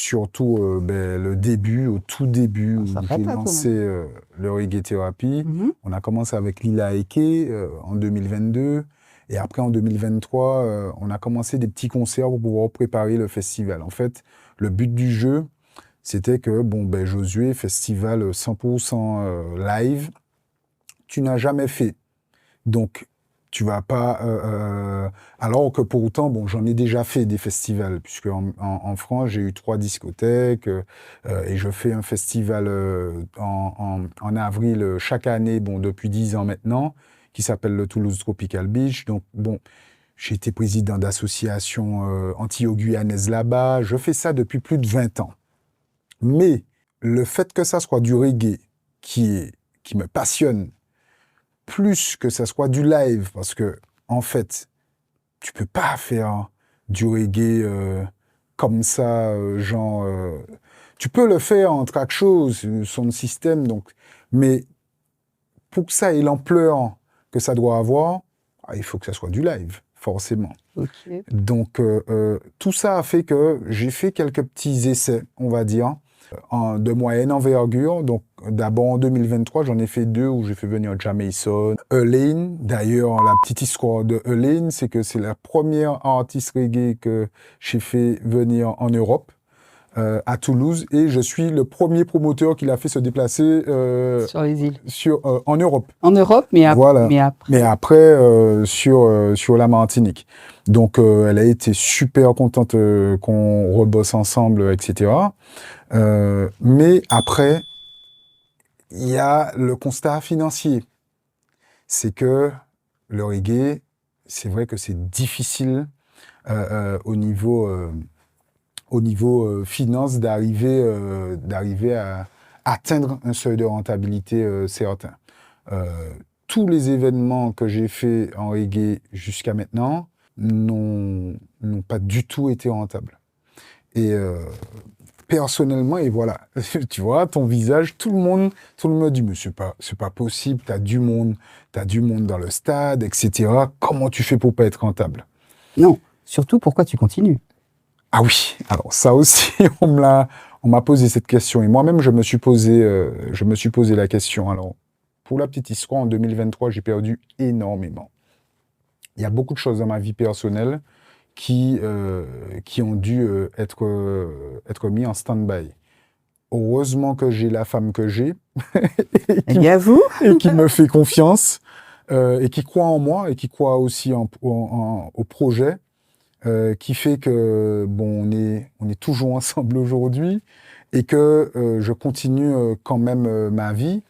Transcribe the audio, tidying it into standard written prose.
surtout le début, au tout début, où Ça j'ai fait ça, lancé le reggae thérapie. On a commencé avec Lila Eke en 2022. Et après, en 2023, on a commencé des petits concerts pour pouvoir préparer le festival. En fait, le but du jeu, c'était que, Josué, festival 100% live, tu n'as jamais fait. Donc, tu vas pas. Alors que pour autant, j'en ai déjà fait des festivals, puisque en France, j'ai eu 3 discothèques, et je fais un festival en avril chaque année, depuis 10 ans maintenant, qui s'appelle le Toulouse Tropical Beach. Donc, j'ai été président d'associations antillo-guyanaises là-bas. Je fais ça depuis plus de 20 ans. Mais le fait que ça soit du reggae qui me passionne, plus que ça soit du live, parce que, en fait, tu peux pas faire du reggae comme ça, tu peux le faire en track show, son système, donc, mais pour que ça ait l'ampleur que ça doit avoir, il faut que ça soit du live, forcément. Ok. Donc, tout ça a fait que j'ai fait quelques petits essais, on va dire, de moyenne envergure. Donc, d'abord en 2023, j'en ai fait 2 où j'ai fait venir Jamison, Elaine. D'ailleurs, la petite histoire de Elaine, c'est que c'est la première artiste reggae que j'ai fait venir en Europe, à Toulouse, et je suis le premier promoteur qui l'a fait se déplacer Sur les îles. en Europe. En Europe, Voilà. mais après. Mais après, sur la Martinique. Donc, elle a été super contente qu'on rebosse ensemble, etc. Mais après, il y a le constat financier. C'est que le reggae, c'est vrai que c'est difficile au niveau finance d'arriver à atteindre un seuil de rentabilité certain. Tous les événements que j'ai faits en reggae jusqu'à maintenant n'ont pas du tout été rentables. Et personnellement, et voilà, tu vois, ton visage, tout le monde me dit, mais c'est pas possible, t'as du monde dans le stade, etc. Comment tu fais pour pas être rentable? Non, surtout pourquoi tu continues. Ah oui, alors ça aussi, on m'a posé cette question, et moi-même, je me suis posé la question. Alors, pour la petite histoire, en 2023, j'ai perdu énormément. Il y a beaucoup de choses dans ma vie personnelle qui ont dû être mis en stand-by. Heureusement que j'ai la femme que j'ai Eh bien, vous, et qui me fait confiance et qui croit en moi et qui croit aussi au projet, qui fait que on est toujours ensemble aujourd'hui et que je continue quand même ma vie.